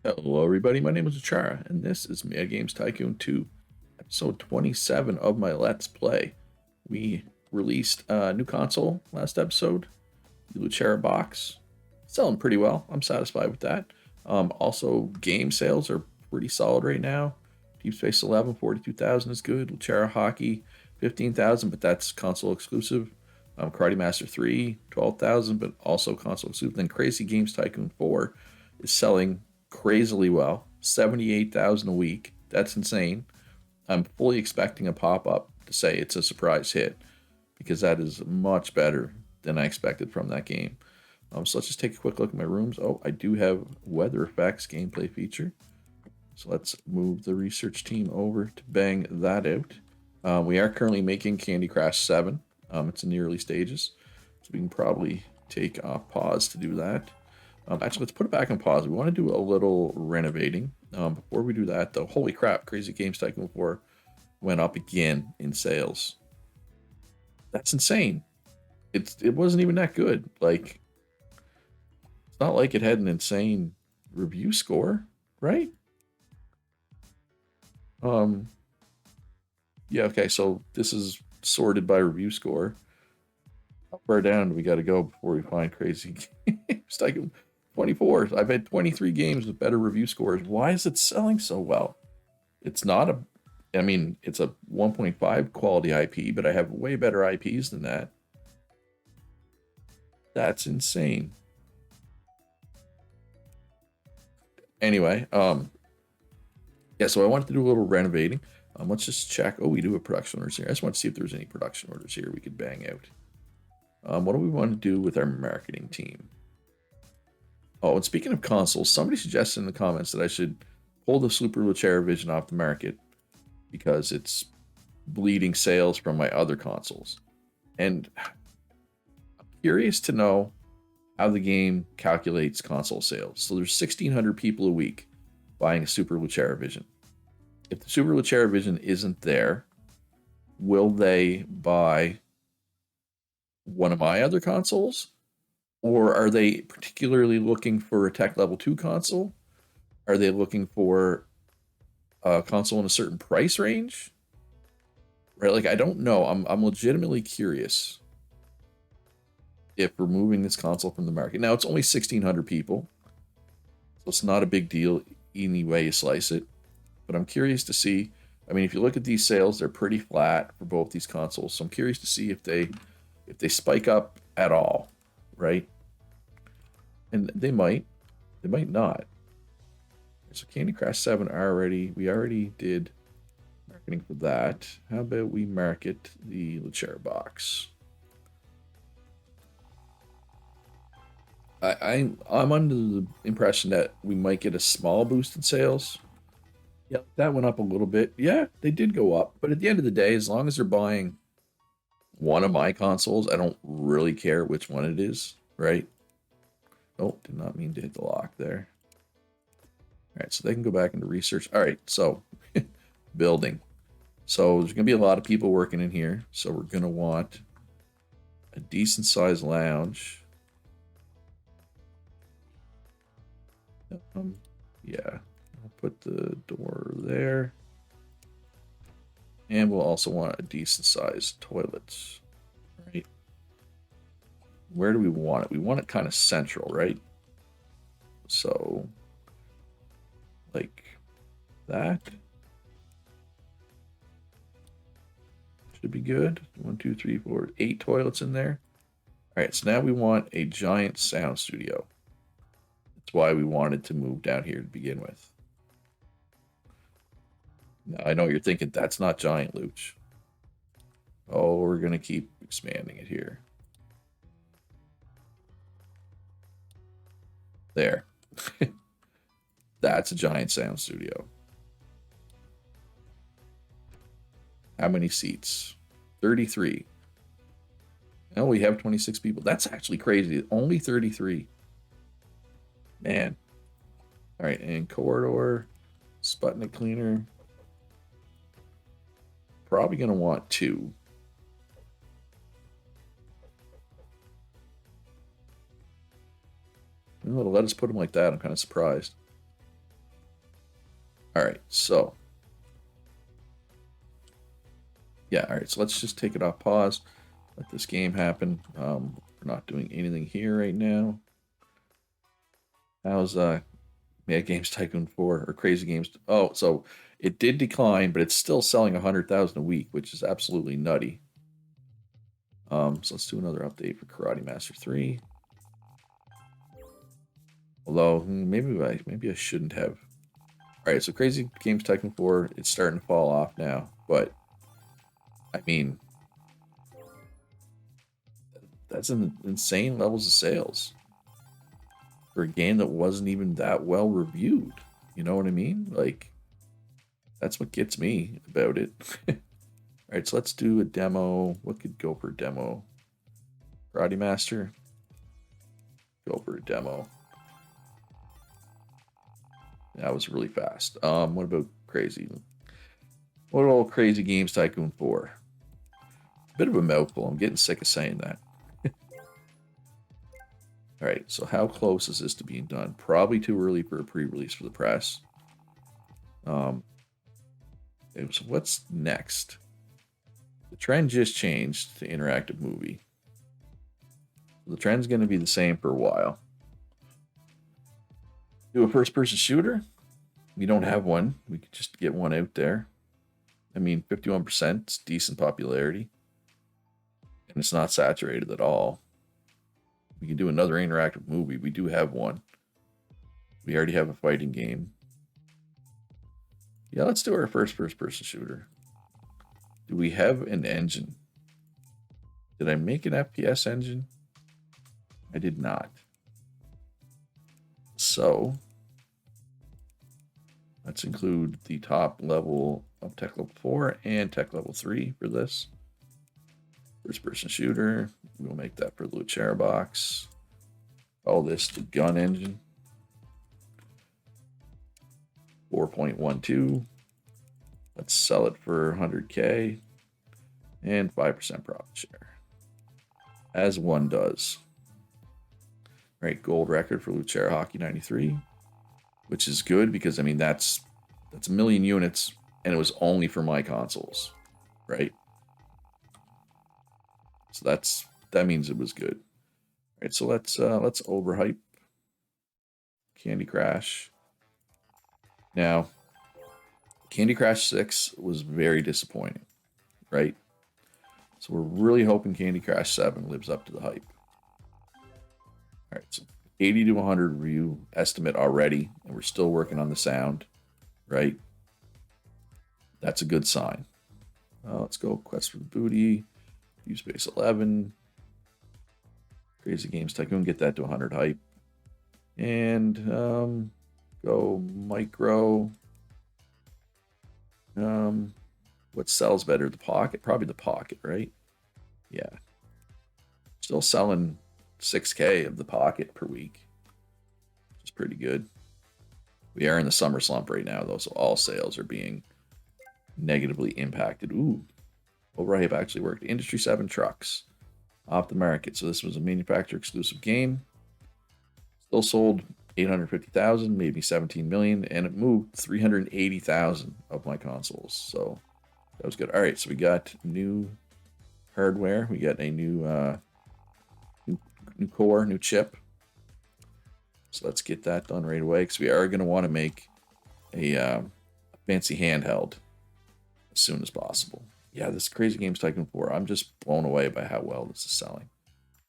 Hello, everybody. My name is Achara, and this is Mad Games Tycoon 2, episode 27 of my Let's Play. We released a new console last episode, the Luchera box. Selling pretty well. I'm satisfied with that. Also, game sales are pretty solid right now. Deep Space 11, 42,000 is good. Luchera Hockey, 15,000, but that's console exclusive. Karate Master 3, 12,000, but also console exclusive. Then Crazy Games Tycoon 4 is selling crazily well, 78,000 a week. That's insane. I'm fully expecting a pop up to say it's a surprise hit because that is much better than I expected from that game. So let's just take a quick look at my rooms. Oh, I do have weather effects gameplay feature. So let's move the research team over to bang that out. We are currently making Candy Crush 7. It's in the early stages, so we can probably take off pause to do that. Actually, let's put it back on pause. We want to do a little renovating. Before we do that, though, holy crap, Crazy Games Tycoon 4 went up again in sales. That's insane. It wasn't even that good. Like, it's not like it had an insane review score, right? Um, yeah, okay, so this is sorted by review score. How far down do we got to go before we find Crazy Games Tycoon 24? I've had 23 games with better review scores. Why is it selling so well? It's not a, I mean, it's a 1.5 quality IP, but I have way better IPs than that. That's insane. Anyway, yeah, so I wanted to do a little renovating. Let's just check. Oh, we do have production orders here. I just want to see if there's any production orders here we could bang out. What do we want to do with our marketing team? Oh, and speaking of consoles, somebody suggested in the comments that I should pull the Super Luchera Vision off the market because it's bleeding sales from my other consoles. And I'm curious to know how the game calculates console sales. So there's 1,600 people a week buying a Super Luchera Vision. If the Super Luchera Vision isn't there, will they buy one of my other consoles? Or are they particularly looking for a Tech Level 2 console? Are they looking for a console in a certain price range? Right? Like, I don't know. I'm legitimately curious if removing this console from the market. Now, it's only 1,600 people, so it's not a big deal any way you slice it. But I'm curious to see. I mean, if you look at these sales, they're pretty flat for both these consoles. So I'm curious to see if they spike up at all, right? And they might not. So Candy Crush 7 we already did marketing for that. How about we market the Luchera box? I'm under the impression that we might get a small boost in sales. Yep, that went up a little bit. Yeah, they did go up, but at the end of the day, as long as they're buying one of my consoles, I don't really care which one it is, right? Oh, did not mean to hit the lock there. All right, so they can go back into research. All right, so building. So there's going to be a lot of people working in here. So we're going to want a decent sized lounge. Yeah, I'll put the door there. And we'll also want a decent sized toilet. Right? Where do we want it? We want it kind of central, right? So, like that. Should be good. 1, 2, 3, 4, 8 toilets in there. All right, so now we want a giant sound studio. That's why we wanted to move down here to begin with. Now, I know you're thinking that's not giant, Luch. Oh, we're going to keep expanding it here. There. That's a giant sound studio. How many seats? 33. Oh, we have 26 people. That's actually crazy. Only 33. Man. All right, and corridor, Sputnik cleaner. Probably going to want 2. Let us put them like that. I'm kind of surprised. All right, so yeah, all right, so let's just take it off pause. Let this game happen. We're not doing anything here right now. How's Mad Games Tycoon 4 or Crazy Games? Oh, so it did decline, but it's still selling 100,000 a week, which is absolutely nutty. So let's do another update for Karate Master 3. Although maybe I shouldn't have. All right, so Crazy Games Tycoon 4, it's starting to fall off now, but I mean, that's an insane levels of sales for a game that wasn't even that well reviewed. You know what I mean? Like, that's what gets me about it. All right, so let's do a demo. What could go for a demo? Karate Master. Go for a demo. That was really fast. What about Crazy? What about Crazy Games Tycoon 4? Bit of a mouthful. I'm getting sick of saying that. All right, so how close is this to being done? Probably too early for a pre-release for the press. So what's next? The trend just changed to interactive movie. The trend's going to be the same for a while. Do a first-person shooter? We don't have one. We could just get one out there. I mean, 51% is decent popularity. And it's not saturated at all. We can do another interactive movie. We do have one. We already have a fighting game. Yeah, let's do our first-person shooter. Do we have an engine? Did I make an FPS engine? I did not. So, let's include the top level of Tech Level 4 and Tech Level 3 for this. First-person shooter. We'll make that for the Luchera box. Call this the gun engine. 4.12. Let's sell it for 100K and 5% profit share, as one does. All right, gold record for Luchera Hockey 93, which is good because I mean that's a million units, and it was only for my consoles, right? So that means it was good. All right, so let's overhype Candy Crush. Now, Candy Crush 6 was very disappointing, right? So we're really hoping Candy Crush 7 lives up to the hype. All right, so 80 to 100 review estimate already, and we're still working on the sound, right? That's a good sign. Let's go Quest for the Booty, Use Base 11, Crazy Games Tycoon, get that to 100 hype, and go Micro. What sells better? The Pocket? Probably the Pocket, right? Yeah. Still selling 6K of the Pocket per week, which is pretty good. We are in the summer slump right now, though, so all sales are being negatively impacted. Ooh, overhype actually worked. E27 trucks off the market. So this was a manufacturer exclusive game. Still sold 850,000, maybe 17 million, and it moved 380,000 of my consoles. So that was good. All right, so we got new hardware. We got a new new core, new chip. So let's get that done right away because we are going to want to make a fancy handheld as soon as possible. Yeah, this Crazy Games Tycoon 4, I'm just blown away by how well this is selling.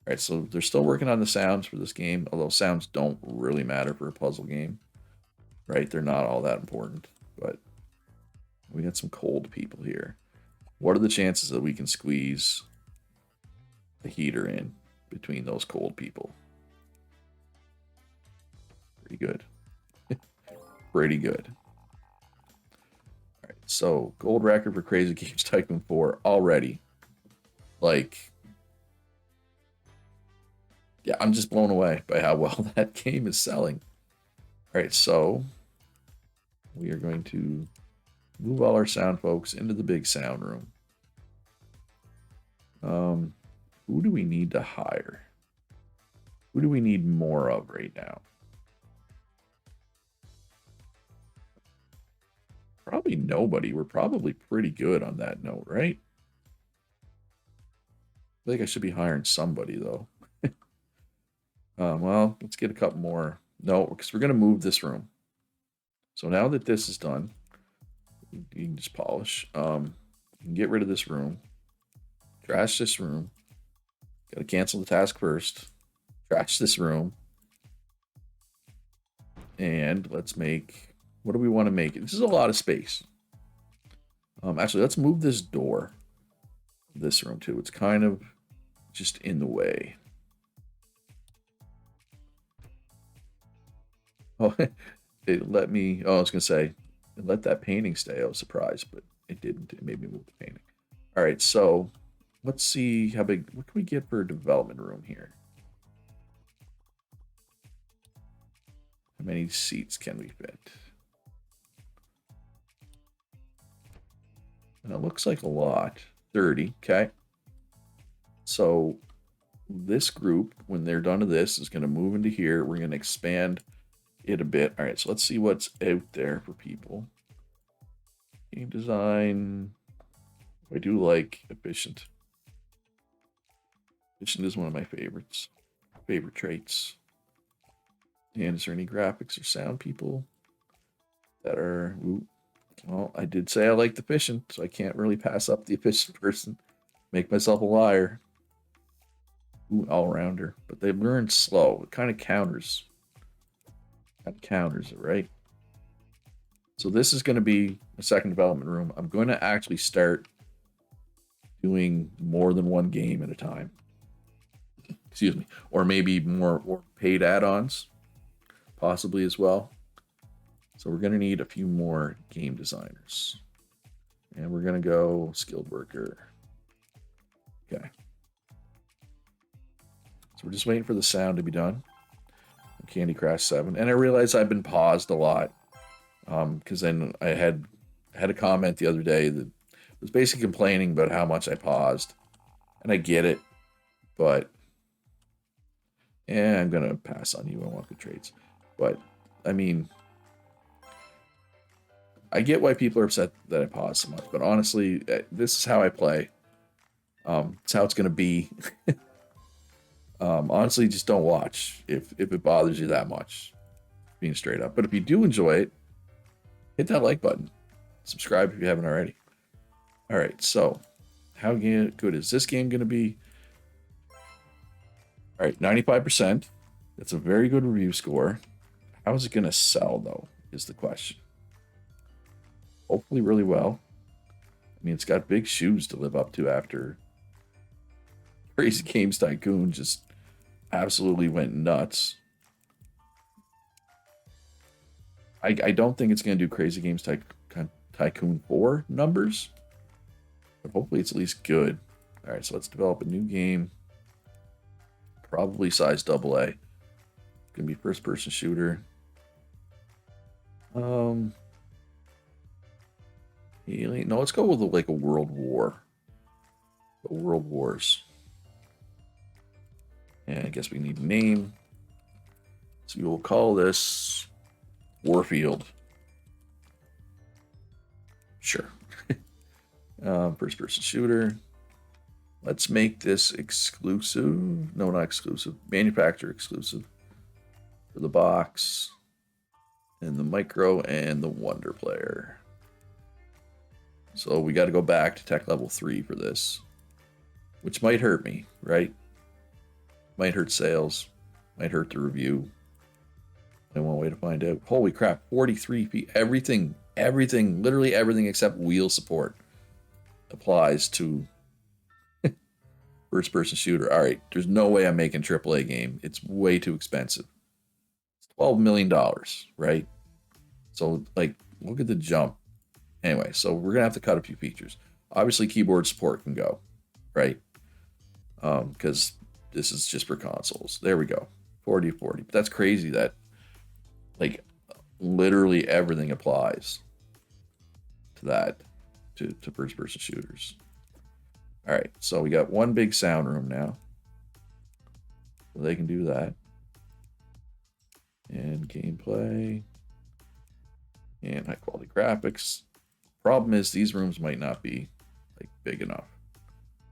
All right, so they're still working on the sounds for this game, although sounds don't really matter for a puzzle game, right? They're not all that important, but we got some cold people here. What are the chances that we can squeeze the heater in between those cold people? Pretty good. Pretty good. All right, so gold record for Crazy Games Tycoon 4 already. Like, yeah, I'm just blown away by how well that game is selling. All right, so we are going to move all our sound folks into the big sound room. Who do we need to hire? Who do we need more of right now? Probably nobody. We're probably pretty good on that note, right? I think I should be hiring somebody though. Well, let's get a couple more. No, because we're gonna move this room. So now that this is done, you can just polish. You can get rid of this room. Trash this room. Gotta cancel the task first. Trash this room. And let's make, what do we want to make? This is a lot of space. Actually, let's move this door. This room too. It's kind of just in the way. Oh, it let me, oh, I was gonna say, it let that painting stay. I was surprised, but it didn't. It made me move the painting. All right, so let's see how big, what can we get for a development room here? How many seats can we fit? And it looks like a lot. 30, okay. So this group, when they're done to this, is going to move into here. We're going to expand it a bit. All right, so let's see what's out there for people. Game design. I do like efficient. Efficient is one of my favorite traits. And is there any graphics or sound people that are, ooh, well, I did say I like the efficient, so I can't really pass up the efficient person. Make myself a liar. Ooh, all-rounder. But they learn slow. It kind of counters. Kind of counters it, right? So this is going to be a second development room. I'm going to actually start doing more than one game at a time. Excuse me. Or maybe more or paid add-ons, possibly as well. So we're going to need a few more game designers. And we're going to go skilled worker. Okay. So we're just waiting for the sound to be done. Candy Crush 7. And I realize I've been paused a lot. Because then I had a comment the other day that was basically complaining about how much I paused. And I get it. But I'm going to pass on you. I want good trades. But, I mean, I get why people are upset that I pause so much. But honestly, this is how I play. It's how it's going to be. Honestly, just don't watch if it bothers you that much. Being straight up. But if you do enjoy it, hit that like button. Subscribe if you haven't already. All right, so how good is this game going to be? All right, 95%. That's a very good review score. How is it going to sell, though, is the question. Hopefully really well. I mean, it's got big shoes to live up to after Crazy Games Tycoon just absolutely went nuts. I don't think it's going to do Crazy Games Tycoon 4 numbers, but hopefully it's at least good. All right, so let's develop a new game. Probably size AA. Gonna be first-person shooter. No, let's go with like a World War. World Wars. And I guess we need a name. So we'll call this Warfield. Sure. First-person shooter. Let's make this exclusive. No, not exclusive. Manufacturer exclusive. For the box. And the micro and the Wonder Player. So we got to go back to tech level 3 for this. Which might hurt me, right? Might hurt sales. Might hurt the review. And one way to find out. Holy crap, 43 feet. Everything, literally everything except wheel support applies to first-person shooter. All right, there's no way I'm making a AAA game. It's way too expensive. It's $12 million, right? So, like, look at the jump. Anyway, so we're going to have to cut a few features. Obviously, keyboard support can go, right? Because this is just for consoles. There we go. 40/40. But that's crazy that, like, literally everything applies to that, to first-person shooters. All right, so we got one big sound room now. So they can do that. And gameplay. And high-quality graphics. Problem is these rooms might not be like big enough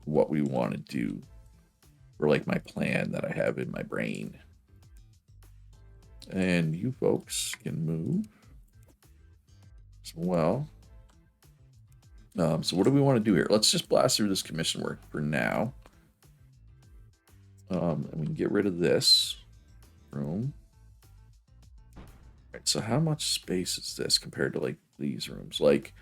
for what we want to do, for like my plan that I have in my brain. And you folks can move as well. So what do we want to do here? Let's just blast through this commission work for now. And we can get rid of this room. All right, so how much space is this compared to like these rooms? Like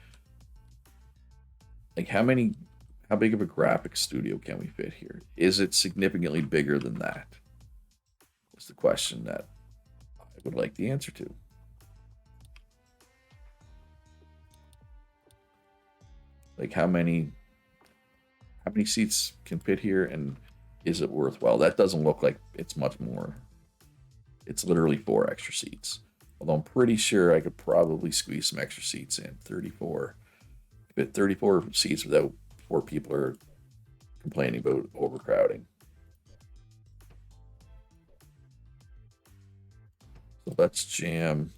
how big of a graphics studio can we fit here? Is it significantly bigger than that? That's the question that I would like the answer to. Like how many seats can fit here, and is it worthwhile? That doesn't look like it's much more. It's literally 4 extra seats. Although I'm pretty sure I could probably squeeze some extra seats in. 34. Fit 34 seats without 4 people are complaining about overcrowding. So let's jam.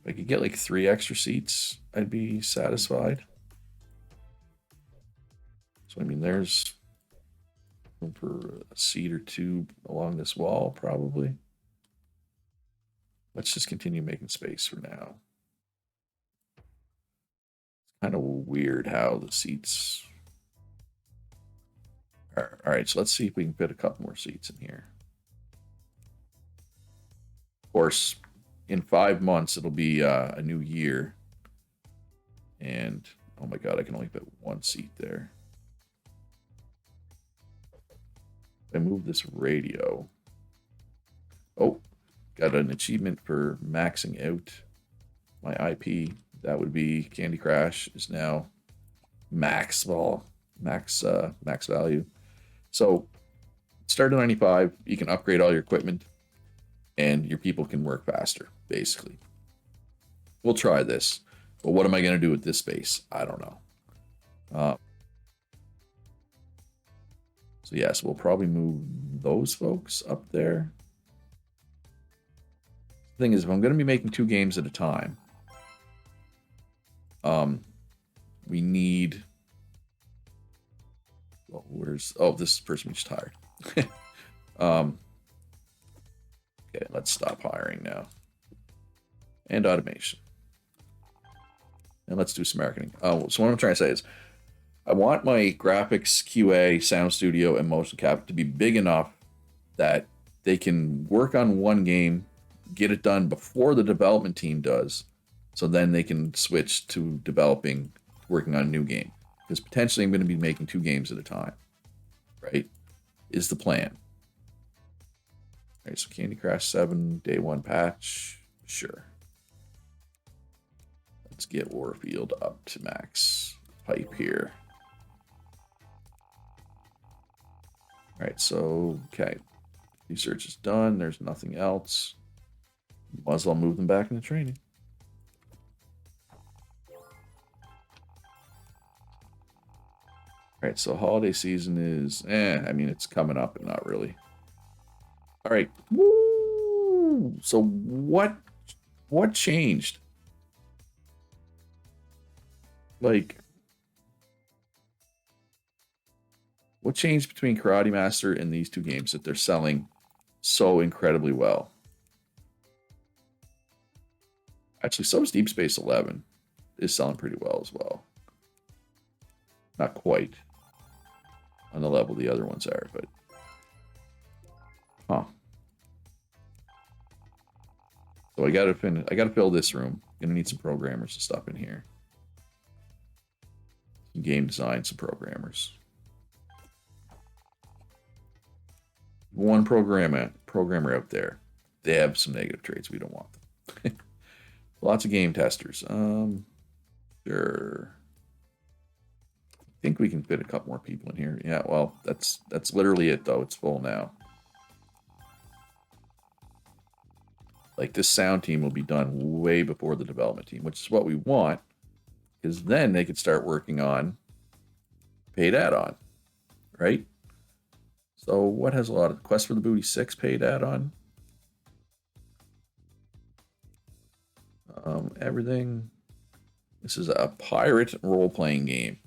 If I could get like 3 extra seats, I'd be satisfied. So I mean, there's room for a seat or 2 along this wall, probably. Let's just continue making space for now. It's kind of weird how the seats. All right, so let's see if we can fit a couple more seats in here. Of course, in 5 months, it'll be a new year. And, oh my god, I can only fit 1 seat there. If I move this radio. Oh, got an achievement for maxing out my IP. That would be Candy Crash is now max value. So start at 95, you can upgrade all your equipment and your people can work faster, basically. We'll try this, but what am I going to do with this space? I don't know. So yes, we'll probably move those folks up there. The thing is, if I'm going to be making 2 games at a time, we need. Well, this person just hired. Okay, let's stop hiring now. And automation. And let's do some marketing. Oh, so what I'm trying to say is, I want my graphics, QA, sound studio, and motion cap to be big enough that they can work on one game, get it done before the development team does, so then they can switch to working on a new game. Because potentially I'm going to be making 2 games at a time, right? Is the plan. All right, so Candy Crush 7, day 1 patch, sure. Let's get Warfield up to max pipe here. All right, so, okay. Research is done. There's nothing else. Might as well move them back into training. All right, so holiday season is, I mean, it's coming up, but not really. All right. Woo! So what changed? Like, what changed between Karate Master and these 2 games that they're selling so incredibly well? Actually, so is Deep Space 11. Is selling pretty well as well. Not quite on the level the other ones are, but So I gotta fill this room. Gonna need some programmers and stuff in here. Some game design, some programmers. One programmer out there. They have some negative traits. We don't want them. Lots of game testers. Sure. I think we can fit a couple more people in here. Yeah, well, that's literally it though. It's full now. Like, this sound team will be done way before the development team, which is what we want, because then they could start working on paid add-on, right? So what has a lot of Quest for the Booty 6 paid add-on? Everything. This is a pirate role-playing game.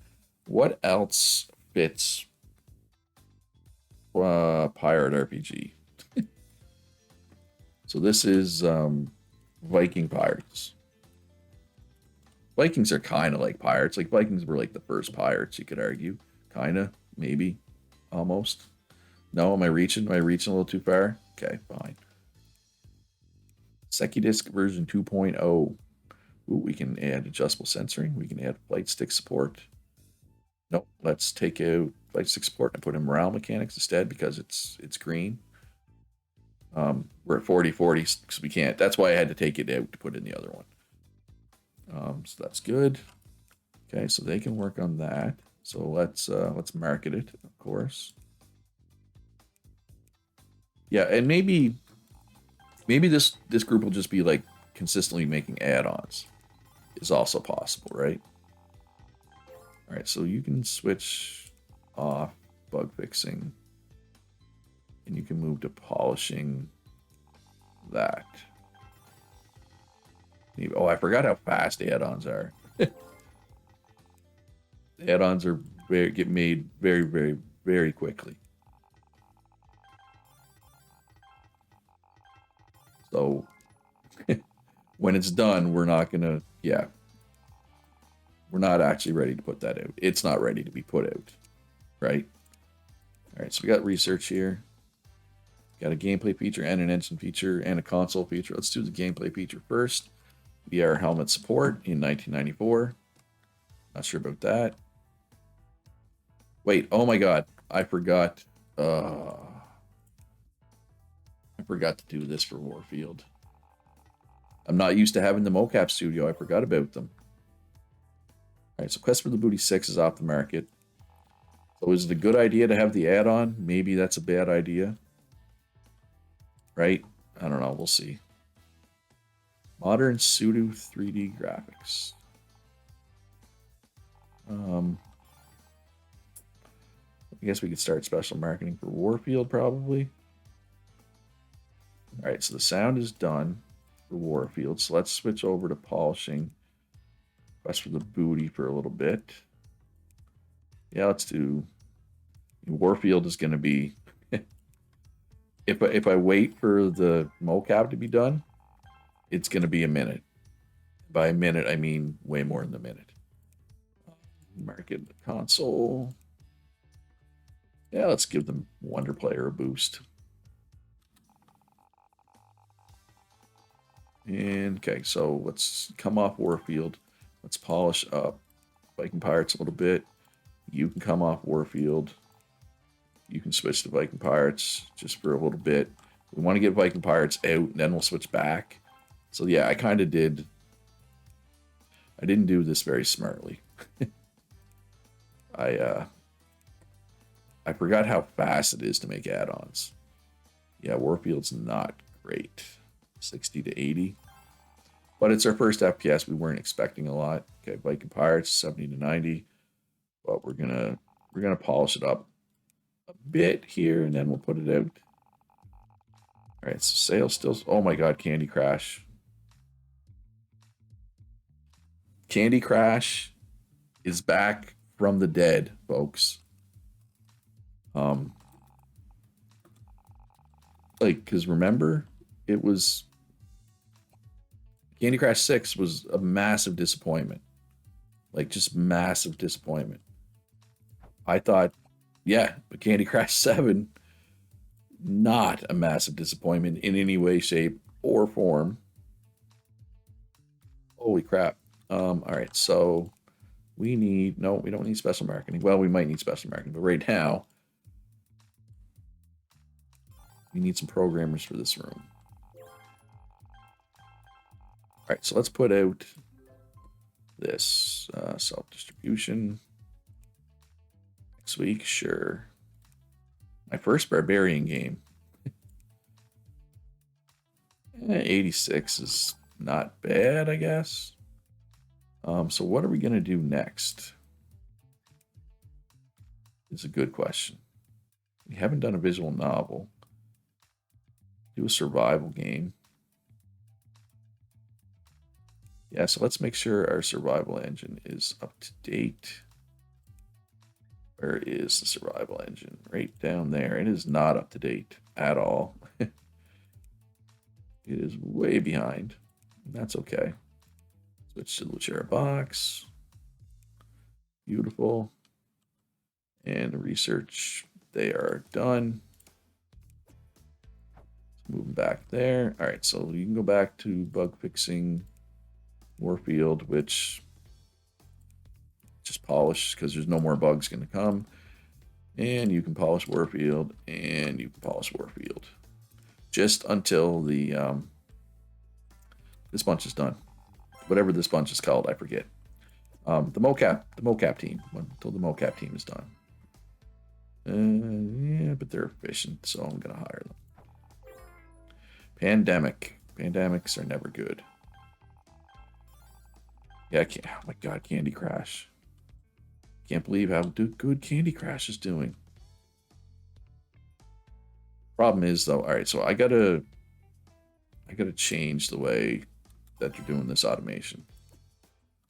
What else fits pirate RPG? So this is Viking pirates. Vikings are kind of like pirates. Like Vikings were like the first pirates, you could argue. Kind of, maybe, almost. No, am I reaching? Am I reaching a little too far? Okay, fine. Secudisc version 2.0. Ooh, we can add adjustable sensoring. We can add flight stick support. Nope, let's take out flight stick support and put in morale mechanics instead because it's green. We're at 40/40, so we can't. That's why I had to take it out to put in the other one. So that's good. Okay, so they can work on that. So let's market it, of course. Yeah, and maybe this group will just be like consistently making add-ons. Is also possible, right? All right, so you can switch off bug fixing, and you can move to polishing that. Oh, I forgot how fast add-ons are. Add-ons are get made very, very, very quickly. So when it's done, we're not gonna, yeah, we're not actually ready to put that out. It's not ready to be put out, right? All right, so we got research here. Got a gameplay feature and an engine feature and a console feature. Let's do the gameplay feature first. VR helmet support in 1994. Not sure about that. Wait, oh my god, I forgot. I forgot to do this for Warfield. I'm not used to having the mocap studio. I forgot about them. All right, so Quest for the Booty 6 is off the market. So is it a good idea to have the add-on? Maybe that's a bad idea. Right? I don't know. We'll see. Modern pseudo 3D graphics. I guess we could start special marketing for Warfield, probably. All right, so the sound is done for Warfield. So let's switch over to polishing. Quest for the Booty for a little bit. Yeah, let's do... Warfield is going to be... if I wait for the mocap to be done, it's going to be a minute. By a minute, I mean way more than a minute. Market console. Yeah, let's give them Wonder Player a boost. And okay, so let's come off Warfield. Let's polish up Viking Pirates a little bit. You can come off Warfield. You can switch to Viking Pirates just for a little bit. We want to get Viking Pirates out, and then we'll switch back. So yeah, I kind of did. I didn't do this very smartly. I forgot how fast it is to make add-ons. Yeah, Warfield's not great. 60 to 80. But it's our first FPS. We weren't expecting a lot. Okay, Viking Pirates, 70 to 90. But we're gonna polish it up a bit here, and then we'll put it out. All right, so sales still. Oh my God, Candy Crash. Candy Crash is back from the dead, folks. Like, because remember, it was Candy Crush 6 was a massive disappointment. Like, just massive disappointment. I thought, yeah, but Candy Crush 7, not a massive disappointment in any way, shape, or form. Holy crap. All right, so we need, no, we don't need special marketing. Well, we might need special marketing, but right now, we need some programmers for this room. All right, so let's put out this self-distribution next week. Sure. My first barbarian game. 86 is not bad, I guess. So what are we going to do next? It's a good question. We haven't done a visual novel. Do a survival game. Yeah, so let's make sure our survival engine is up to date. Where is the survival engine? Right down there. It is not up to date at all. It is way behind. That's okay. Switch to the Luchera box. Beautiful. And research, they are done. Moving back there. All right, so you can go back to bug fixing Warfield, which just polish because there's no more bugs going to come. And you can polish Warfield, and you can polish Warfield. Just until the this bunch is done. Whatever this bunch is called, I forget. The mocap team, until the mocap team is done. Yeah, but they're efficient, so I'm gonna hire them. Pandemics are never good. Yeah, I can't. Oh my god, Candy Crush. Can't believe how good Candy Crush is doing. Problem is though, all right, so I gotta change the way that you're doing this automation.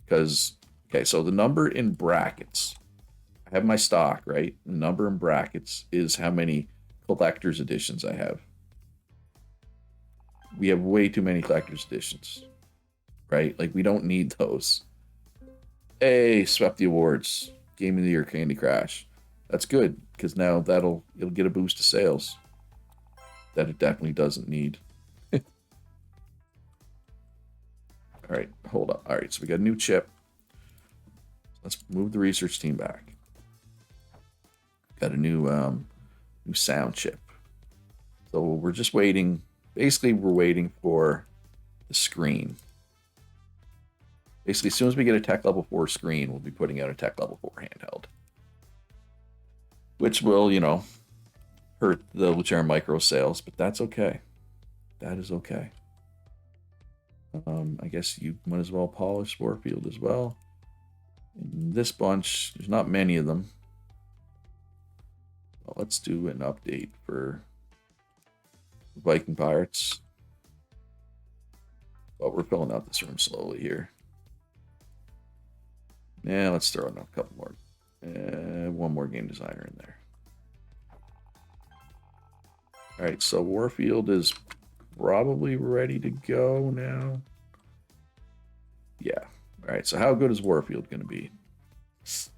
Because okay, so the number in brackets, I have my stock, right? The number in brackets is how many collector's editions I have. We have way too many collector's editions, right? Like, we don't need those. Hey, swept the awards. Game of the Year Candy Crush. That's good, because now it'll get a boost to sales that it definitely doesn't need. All right, hold up. All right, so we got a new chip. Let's move the research team back. Got a new sound chip. So we're just waiting. Basically, we're waiting for the screen. Basically, as soon as we get a tech level 4 screen, we'll be putting out a tech level 4 handheld. Which will, hurt the Luchera Micro sales, but that's okay. That is okay. I guess you might as well polish Warfield as well. In this bunch, there's not many of them. Well, let's do an update for Viking Pirates. But we're filling out this room slowly here. Yeah, let's throw in a couple more. One more game designer in there. All right, so Warfield is probably ready to go now. Yeah. All right, so how good is Warfield going to be?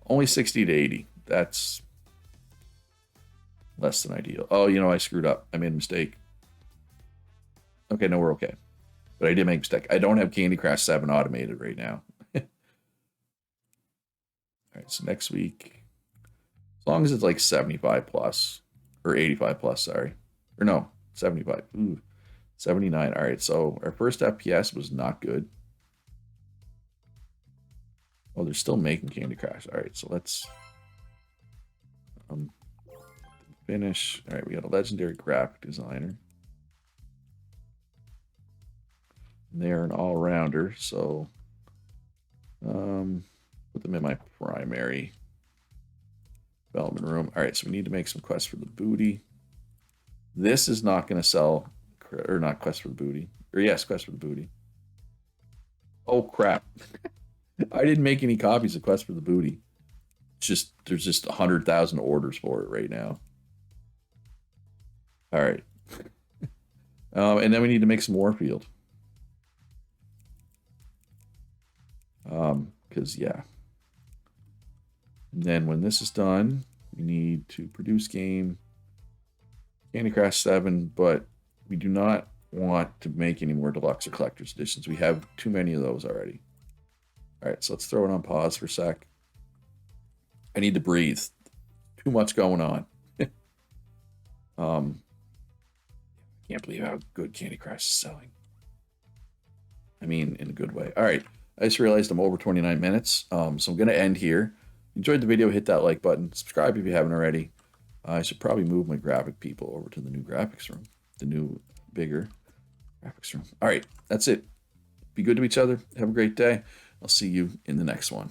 Only 60 to 80. That's less than ideal. Oh, I screwed up. I made a mistake. Okay, no, we're okay. But I did make a mistake. I don't have Candy Crush 7 automated right now. All right, so next week, as long as it's like 75 plus, or 85 plus, sorry. Or no, 75. Ooh, 79. All right, so our first FPS was not good. Oh, they're still making Candy Crush. All right, so let's finish. All right, we got a legendary graphic designer. And they're an all-rounder, so put them in my primary development room. All right, so we need to make some quests for the booty. This is not going to sell, or not quest for the booty. Or yes, quest for the booty. Oh, crap. I didn't make any copies of Quest for the Booty. There's just 100,000 orders for it right now. All right. And then we need to make some Warfield. Because, yeah. And then when this is done, we need to produce game Candy Crush 7, but we do not want to make any more deluxe or collector's editions. We have too many of those already. All right, so let's throw it on pause for a sec. I need to breathe. Too much going on. Can't believe how good Candy Crush is selling. I mean, in a good way. All right, I just realized I'm over 29 minutes, so I'm going to end here. Enjoyed the video, hit that like button. Subscribe if you haven't already. I should probably move my graphic people over to the new graphics room. The new, bigger graphics room. All right, that's it. Be good to each other. Have a great day. I'll see you in the next one.